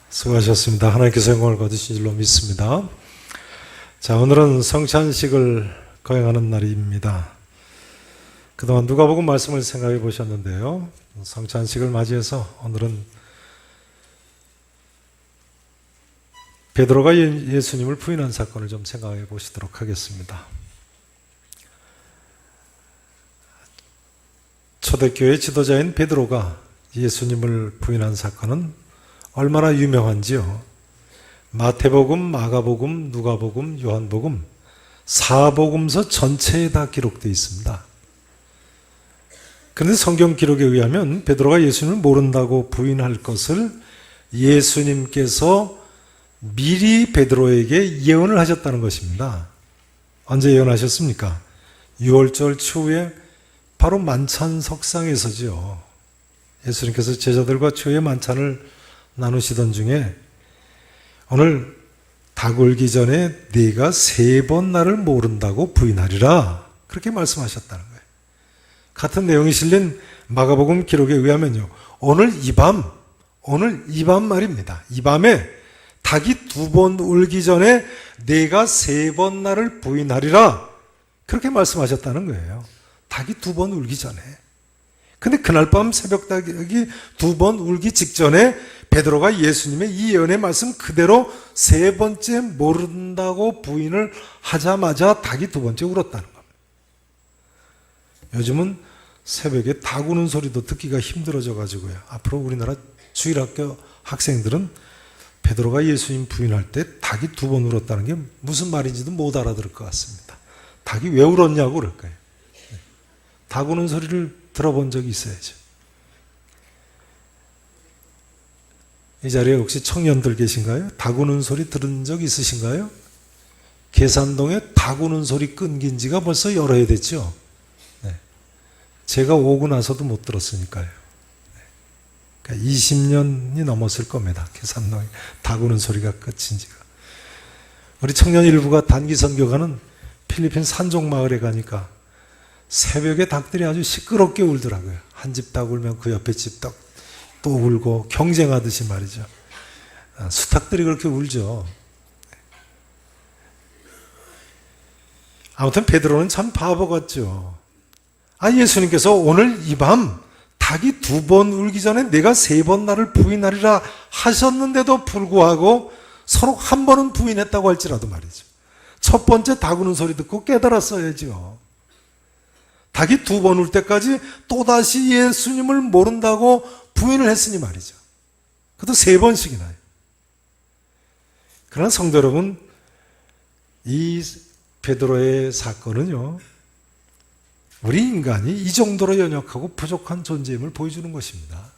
수고하셨습니다. 하나님께서 영광을 거두신 줄로 믿습니다. 자, 오늘은 성찬식을 거행하는 날입니다. 그동안 누가복음 말씀을 생각해 보셨는데요. 성찬식을 맞이해서 오늘은 베드로가 예수님을 부인한 사건을 좀 생각해 보시도록 하겠습니다. 초대교회 지도자인 베드로가 예수님을 부인한 사건은 얼마나 유명한지요. 마태복음, 마가복음, 누가복음, 요한복음, 사복음서 전체에 다 기록되어 있습니다. 그런데 성경 기록에 의하면 베드로가 예수님을 모른다고 부인할 것을 예수님께서 미리 베드로에게 예언을 하셨다는 것입니다. 언제 예언하셨습니까? 6월절 추후에 바로 만찬 석상에서죠. 예수님께서 제자들과 추후에 만찬을 나누시던 중에 오늘 닭 울기 전에 네가 3번 나를 모른다고 부인하리라, 그렇게 말씀하셨다는 거예요. 같은 내용이 실린 마가복음 기록에 의하면요, 오늘 이 밤 말입니다. 이 밤에 닭이 2번 울기 전에 네가 3번 나를 부인하리라, 그렇게 말씀하셨다는 거예요. 닭이 2번 울기 전에. 근데 그날 밤 새벽 닭이 2번 울기 직전에 베드로가 예수님의 이 예언의 말씀 그대로 3번째 모른다고 부인을 하자마자 닭이 2번째 울었다는 겁니다. 요즘은 새벽에 닭 우는 소리도 듣기가 힘들어져 가지고요. 앞으로 우리나라 주일학교 학생들은 베드로가 예수님 부인할 때 닭이 2번 울었다는 게 무슨 말인지도 못 알아들을 것 같습니다. 닭이 왜 울었냐고 그럴 거예요. 닭 우는 소리를 들어본 적이 있어야죠. 이 자리에 혹시 청년들 계신가요? 닭 우는 소리 들은 적 있으신가요? 계산동에 닭 우는 소리 끊긴 지가 벌써 여러 해 됐죠. 네. 제가 오고 나서도 못 들었으니까요. 네. 그러니까 20년이 넘었을 겁니다. 계산동에 닭 우는 소리가 끝인 지가. 우리 청년 일부가 단기 선교 가는 필리핀 산종 마을에 가니까 새벽에 닭들이 아주 시끄럽게 울더라고요. 한 집 닭 울면 그 옆에 집 닭 또 울고 경쟁하듯이 말이죠. 수탉들이 그렇게 울죠. 아무튼 베드로는 참 바보 같죠. 예수님께서 오늘 이 밤 닭이 2번 울기 전에 내가 3번 나를 부인하리라 하셨는데도 불구하고 서로 한 번은 부인했다고 할지라도 말이죠. 첫 번째 닭 우는 소리 듣고 깨달았어야죠. 닭이 2번 울 때까지 또다시 예수님을 모른다고 부인을 했으니 말이죠. 그것도 3번씩이나요. 그러나 성도 여러분, 이 베드로의 사건은요, 우리 인간이 이 정도로 연약하고 부족한 존재임을 보여주는 것입니다.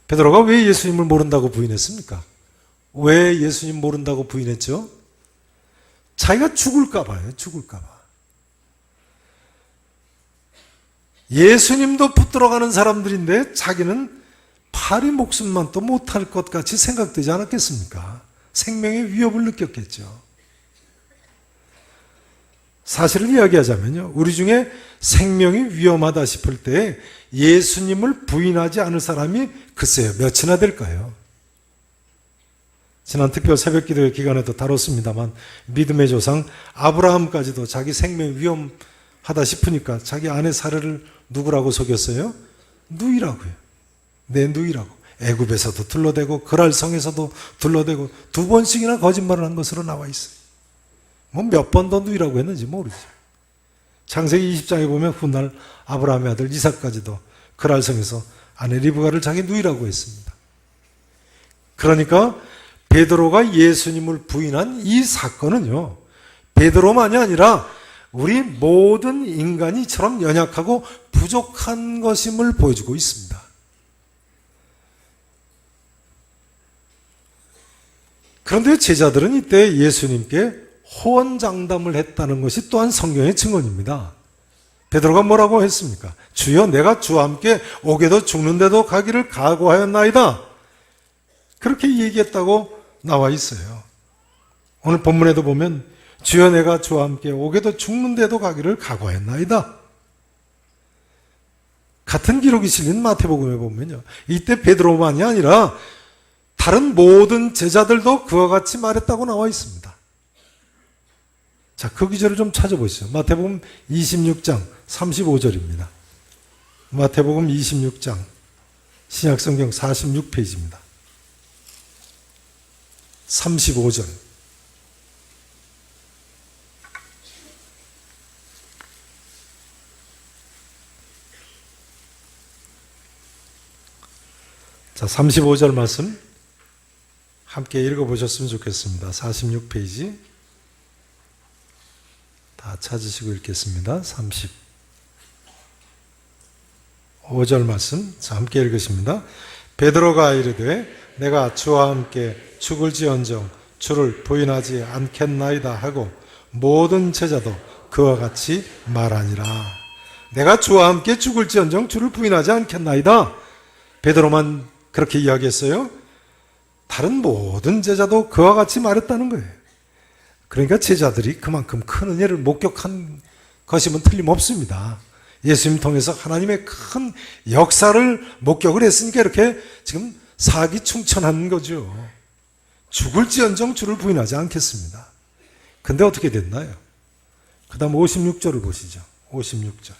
베드로가 왜 예수님을 모른다고 부인했습니까? 왜 예수님 모른다고 부인했죠? 자기가 죽을까 봐요. 죽을까 봐. 예수님도 붙들어가는 사람들인데 자기는 파리 목숨만 또 못할 것 같이 생각되지 않았겠습니까? 생명의 위협을 느꼈겠죠. 사실을 이야기하자면요, 우리 중에 생명이 위험하다 싶을 때 예수님을 부인하지 않을 사람이 글쎄요, 몇이나 될까요? 지난 특별 새벽기도회 기간에도 다뤘습니다만 믿음의 조상 아브라함까지도 자기 생명 위험하다 싶으니까 자기 아내 사례를 누구라고 속였어요? 누이라고요. 내 누이라고. 애굽에서도 둘러대고 그랄성에서도 둘러대고 2번씩이나 거짓말을 한 것으로 나와 있어요. 뭐 몇 번 더 누이라고 했는지 모르죠. 창세기 20장에 보면 훗날 아브라함의 아들 이삭까지도 그랄성에서 아내 리브가를 자기 누이라고 했습니다. 그러니까 베드로가 예수님을 부인한 이 사건은요, 베드로만이 아니라 우리 모든 인간이 이처럼 연약하고 부족한 것임을 보여주고 있습니다. 그런데 제자들은 이때 예수님께 호언장담을 했다는 것이 또한 성경의 증언입니다. 베드로가 뭐라고 했습니까? 주여, 내가 주와 함께 옥에도 죽는데도 가기를 각오하였나이다. 그렇게 얘기했다고 나와 있어요. 오늘 본문에도 보면 주여 내가 주와 함께 오게도 죽는데도 가기를 각오했나이다. 같은 기록이 실린 마태복음에 보면요. 이때 베드로만이 아니라 다른 모든 제자들도 그와 같이 말했다고 나와 있습니다. 자, 그 기절을 좀 찾아보시죠. 마태복음 26장 35절입니다. 마태복음 26장 신약성경 46페이지입니다. 35절. 자, 35절 말씀 함께 읽어보셨으면 좋겠습니다. 46페이지 다 찾으시고 읽겠습니다. 35절 말씀 자, 함께 읽으십니다. 베드로가 이르되 내가 주와 함께 죽을지언정 주를 부인하지 않겠나이다 하고 모든 제자도 그와 같이 말하니라. 내가 주와 함께 죽을지언정 주를 부인하지 않겠나이다. 베드로만 그렇게 이야기했어요? 다른 모든 제자도 그와 같이 말했다는 거예요. 그러니까 제자들이 그만큼 큰 은혜를 목격한 것이면 틀림없습니다. 예수님 통해서 하나님의 큰 역사를 목격을 했으니까 이렇게 지금 사기충천한 거죠. 죽을지언정 주를 부인하지 않겠습니다. 근데 어떻게 됐나요? 그 다음 56절을 보시죠. 56절.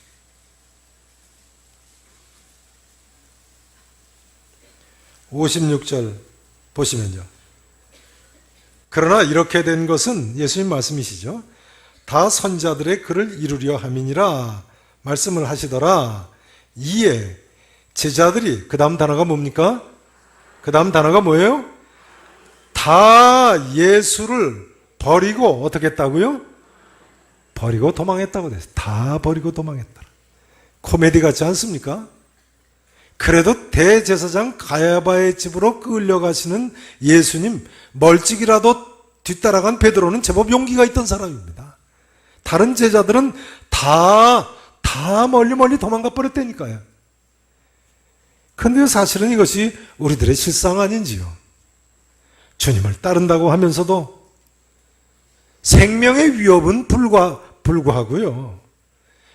56절 보시면요. 그러나 이렇게 된 것은 예수님 말씀이시죠. 다 선자들의 글을 이루려 함이니라 말씀을 하시더라. 이에 제자들이 그 다음 단어가 뭡니까? 그 다음 단어가 뭐예요? 다 예수를 버리고 어떻게 했다고요? 버리고 도망했다고 됐어요. 다 버리고 도망했다. 코미디 같지 않습니까? 그래도 대제사장 가야바의 집으로 끌려가시는 예수님 멀찍이라도 뒤따라간 베드로는 제법 용기가 있던 사람입니다. 다른 제자들은 다 멀리 도망가 버렸다니까요. 그런데 사실은 이것이 우리들의 실상 아닌지요. 주님을 따른다고 하면서도 생명의 위협은 불구하고요.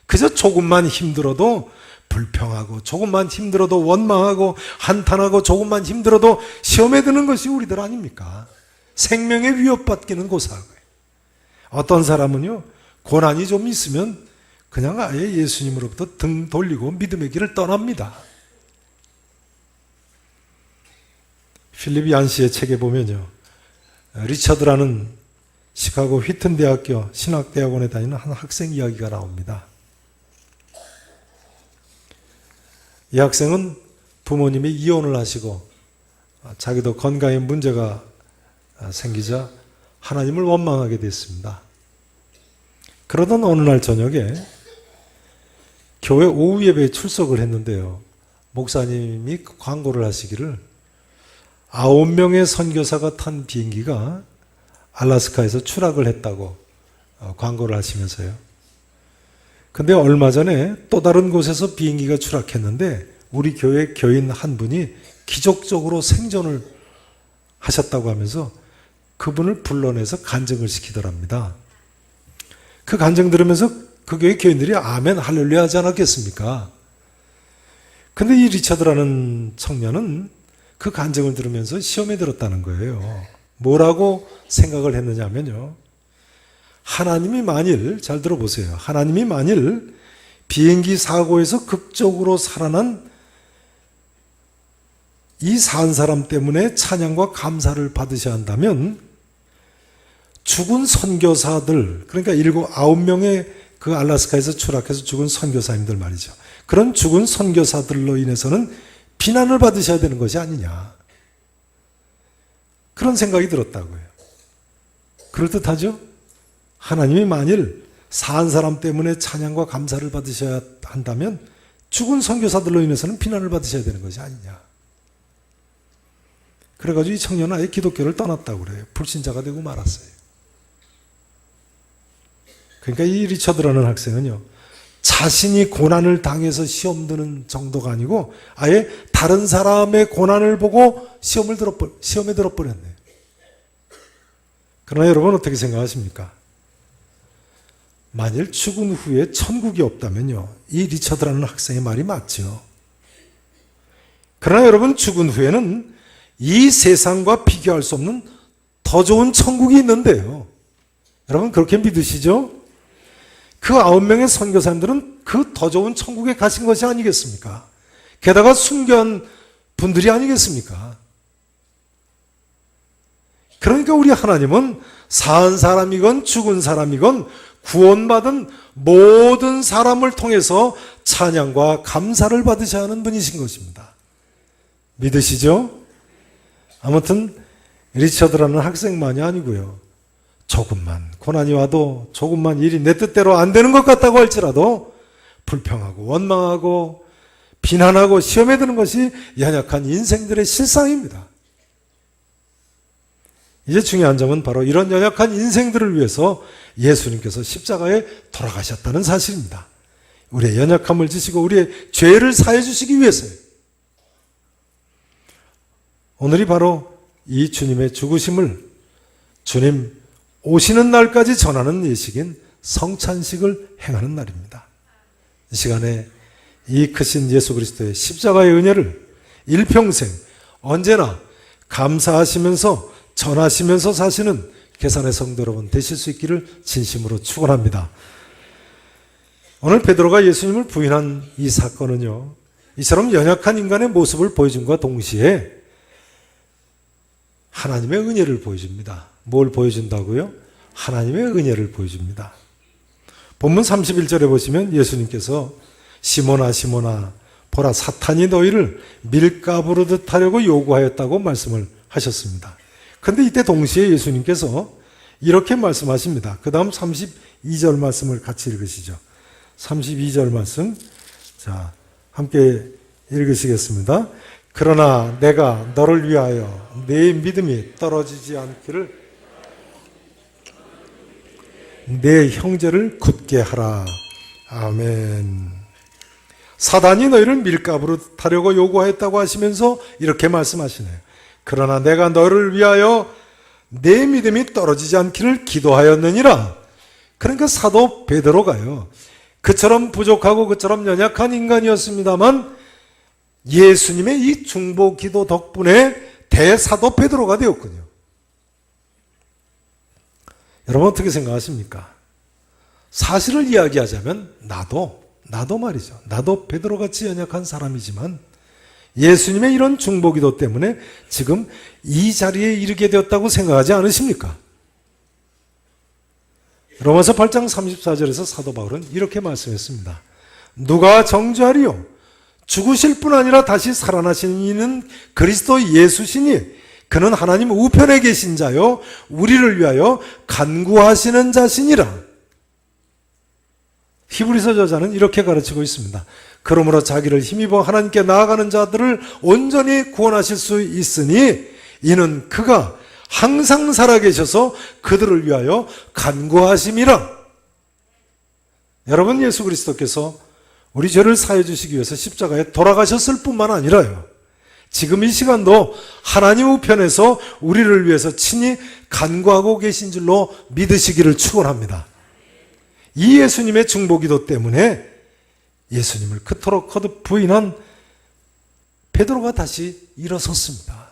그저 조금만 힘들어도 불평하고 조금만 힘들어도 원망하고 한탄하고 조금만 힘들어도 시험에 드는 것이 우리들 아닙니까? 생명의 위협받기는 고사하고요. 어떤 사람은요, 고난이 좀 있으면 그냥 아예 예수님으로부터 등 돌리고 믿음의 길을 떠납니다. 필립 얀시의 책에 보면요, 리처드라는 시카고 휘튼 대학교 신학대학원에 다니는 한 학생 이야기가 나옵니다. 이 학생은 부모님이 이혼을 하시고 자기도 건강에 문제가 생기자 하나님을 원망하게 됐습니다. 그러던 어느 날 저녁에 교회 오후 예배에 출석을 했는데요. 목사님이 광고를 하시기를 9명의 선교사가 탄 비행기가 알래스카에서 추락을 했다고 광고를 하시면서요. 근데 얼마 전에 또 다른 곳에서 비행기가 추락했는데 우리 교회 교인 한 분이 기적적으로 생존을 하셨다고 하면서 그분을 불러내서 간증을 시키더랍니다. 그 간증 들으면서 그 교회 교인들이 아멘 할렐루야 하지 않았겠습니까? 근데 이 리처드라는 청년은 그 간증을 들으면서 시험에 들었다는 거예요. 뭐라고 생각을 했느냐면요. 하나님이 만일, 잘 들어보세요. 하나님이 만일 비행기 사고에서 극적으로 살아난 이 산 사람 때문에 찬양과 감사를 받으셔야 한다면 죽은 선교사들, 그러니까 9명의 그 알래스카에서 추락해서 죽은 선교사님들 말이죠. 그런 죽은 선교사들로 인해서는 비난을 받으셔야 되는 것이 아니냐. 그런 생각이 들었다고요. 그럴듯하죠? 하나님이 만일 산 사람 때문에 찬양과 감사를 받으셔야 한다면 죽은 선교사들로 인해서는 비난을 받으셔야 되는 것이 아니냐. 그래가지고 이 청년은 아예 기독교를 떠났다고 그래요. 불신자가 되고 말았어요. 그러니까 이 리처드라는 학생은요, 자신이 고난을 당해서 시험 드는 정도가 아니고 아예 다른 사람의 고난을 보고 시험에 들어버렸네요. 그러나 여러분 어떻게 생각하십니까? 만일 죽은 후에 천국이 없다면요, 이 리처드라는 학생의 말이 맞죠. 그러나 여러분, 죽은 후에는 이 세상과 비교할 수 없는 더 좋은 천국이 있는데요. 여러분 그렇게 믿으시죠? 그 9명의 선교사님들은 그 더 좋은 천국에 가신 것이 아니겠습니까? 게다가 순교한 분들이 아니겠습니까? 그러니까 우리 하나님은 산 사람이건 죽은 사람이건 구원받은 모든 사람을 통해서 찬양과 감사를 받으셔야 하는 분이신 것입니다. 믿으시죠? 아무튼 리처드라는 학생만이 아니고요, 조금만 고난이 와도, 조금만 일이 내 뜻대로 안 되는 것 같다고 할지라도 불평하고 원망하고 비난하고 시험에 드는 것이 연약한 인생들의 실상입니다. 이제 중요한 점은 바로 이런 연약한 인생들을 위해서 예수님께서 십자가에 돌아가셨다는 사실입니다. 우리의 연약함을 지시고 우리의 죄를 사해 주시기 위해서요. 오늘이 바로 이 주님의 죽으심을 주님 오시는 날까지 전하는 예식인 성찬식을 행하는 날입니다. 이 시간에 이 크신 예수 그리스도의 십자가의 은혜를 일평생 언제나 감사하시면서 전하시면서 사시는 계산의 성도 여러분 되실 수 있기를 진심으로 축원합니다. 오늘 베드로가 예수님을 부인한 이 사건은요, 이처럼 연약한 인간의 모습을 보여준과 동시에 하나님의 은혜를 보여줍니다. 뭘 보여준다고요? 하나님의 은혜를 보여줍니다. 본문 31절에 보시면 예수님께서 시몬아 시몬아 보라 사탄이 너희를 밀가부로 듯하려고 요구하였다고 말씀을 하셨습니다. 그런데 이때 동시에 예수님께서 이렇게 말씀하십니다. 그 다음 32절 말씀을 같이 읽으시죠. 32절 말씀, 자 함께 읽으시겠습니다. 그러나 내가 너를 위하여 내 믿음이 떨어지지 않기를 내 형제를 굳게 하라. 아멘. 사단이 너희를 밀가부로 타려고 요구하였다고 하시면서 이렇게 말씀하시네요. 그러나 내가 너를 위하여 내 믿음이 떨어지지 않기를 기도하였느니라. 그러니까 사도 베드로가요, 그처럼 부족하고 그처럼 연약한 인간이었습니다만 예수님의 이 중보 기도 덕분에 대사도 베드로가 되었군요. 여러분 어떻게 생각하십니까? 사실을 이야기하자면 나도 말이죠, 나도 베드로같이 연약한 사람이지만 예수님의 이런 중보 기도 때문에 지금 이 자리에 이르게 되었다고 생각하지 않으십니까? 로마서 8장 34절에서 사도 바울은 이렇게 말씀했습니다. 누가 정죄하리요? 죽으실 뿐 아니라 다시 살아나시는 이는 그리스도 예수시니 그는 하나님 우편에 계신 자요 우리를 위하여 간구하시는 자시니라. 히브리서 저자는 이렇게 가르치고 있습니다. 그러므로 자기를 힘입어 하나님께 나아가는 자들을 온전히 구원하실 수 있으니 이는 그가 항상 살아계셔서 그들을 위하여 간구하심이라. 여러분, 예수 그리스도께서 우리 죄를 사해 주시기 위해서 십자가에 돌아가셨을 뿐만 아니라요, 지금 이 시간도 하나님 우편에서 우리를 위해서 친히 간구하고 계신 줄로 믿으시기를 축원합니다. 이 예수님의 중보기도 때문에 예수님을 그토록 거듭 부인한 베드로가 다시 일어섰습니다.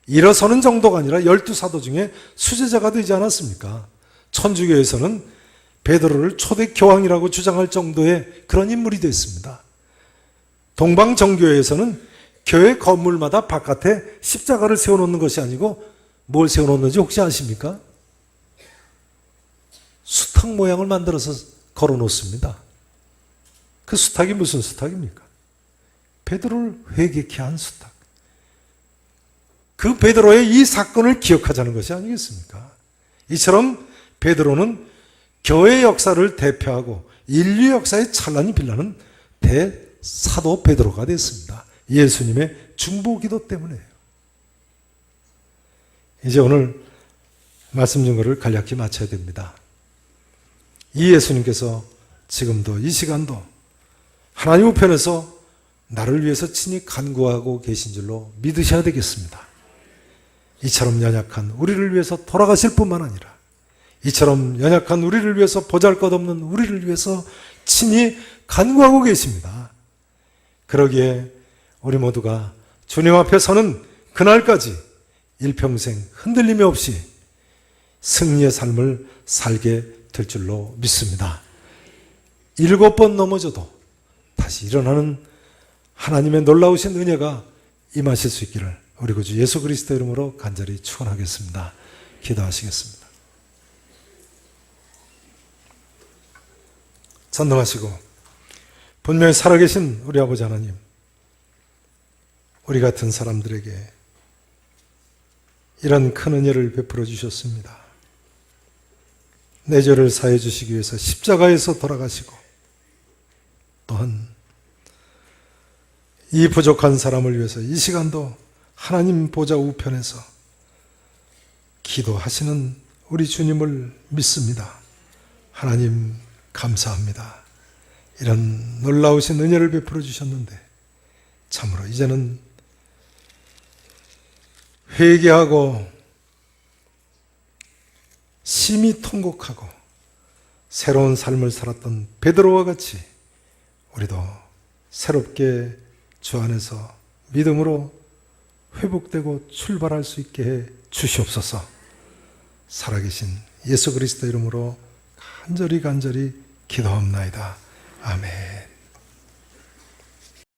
일어서는 정도가 아니라 12사도 중에 수제자가 되지 않았습니까? 천주교에서는 베드로를 초대 교황이라고 주장할 정도의 그런 인물이 됐습니다. 동방정교회에서는 교회 건물마다 바깥에 십자가를 세워놓는 것이 아니고 뭘 세워놓는지 혹시 아십니까? 수탉 모양을 만들어서 걸어놓습니다. 그 수탉이 무슨 수탉입니까? 베드로를 회개케 한 수탉. 그 베드로의 이 사건을 기억하자는 것이 아니겠습니까? 이처럼 베드로는 교회 역사를 대표하고 인류 역사의 찬란히 빛나는 대사도 베드로가 됐습니다. 예수님의 중보기도 때문에요. 이제 오늘 말씀 증거를 간략히 마쳐야 됩니다. 이 예수님께서 지금도 이 시간도 하나님 우편에서 나를 위해서 친히 간구하고 계신 줄로 믿으셔야 되겠습니다. 이처럼 연약한 우리를 위해서 돌아가실 뿐만 아니라 이처럼 연약한 우리를 위해서 보잘것없는 우리를 위해서 친히 간구하고 계십니다. 그러기에 우리 모두가 주님 앞에 서는 그날까지 일평생 흔들림이 없이 승리의 삶을 살게 될 줄로 믿습니다. 7번 넘어져도 다시 일어나는 하나님의 놀라우신 은혜가 임하실 수 있기를 우리 구주 예수 그리스도 이름으로 간절히 축원하겠습니다. 기도하시겠습니다. 전능하시고 분명히 살아계신 우리 아버지 하나님, 우리 같은 사람들에게 이런 큰 은혜를 베풀어 주셨습니다. 내 죄를 사해 주시기 위해서 십자가에서 돌아가시고 또한 이 부족한 사람을 위해서 이 시간도 하나님 보좌 우편에서 기도하시는 우리 주님을 믿습니다. 하나님 감사합니다. 이런 놀라우신 은혜를 베풀어 주셨는데 참으로 이제는 회개하고 심히 통곡하고 새로운 삶을 살았던 베드로와 같이 우리도 새롭게 주 안에서 믿음으로 회복되고 출발할 수 있게 해 주시옵소서. 살아계신 예수 그리스도 이름으로 간절히 기도합나이다. 아멘.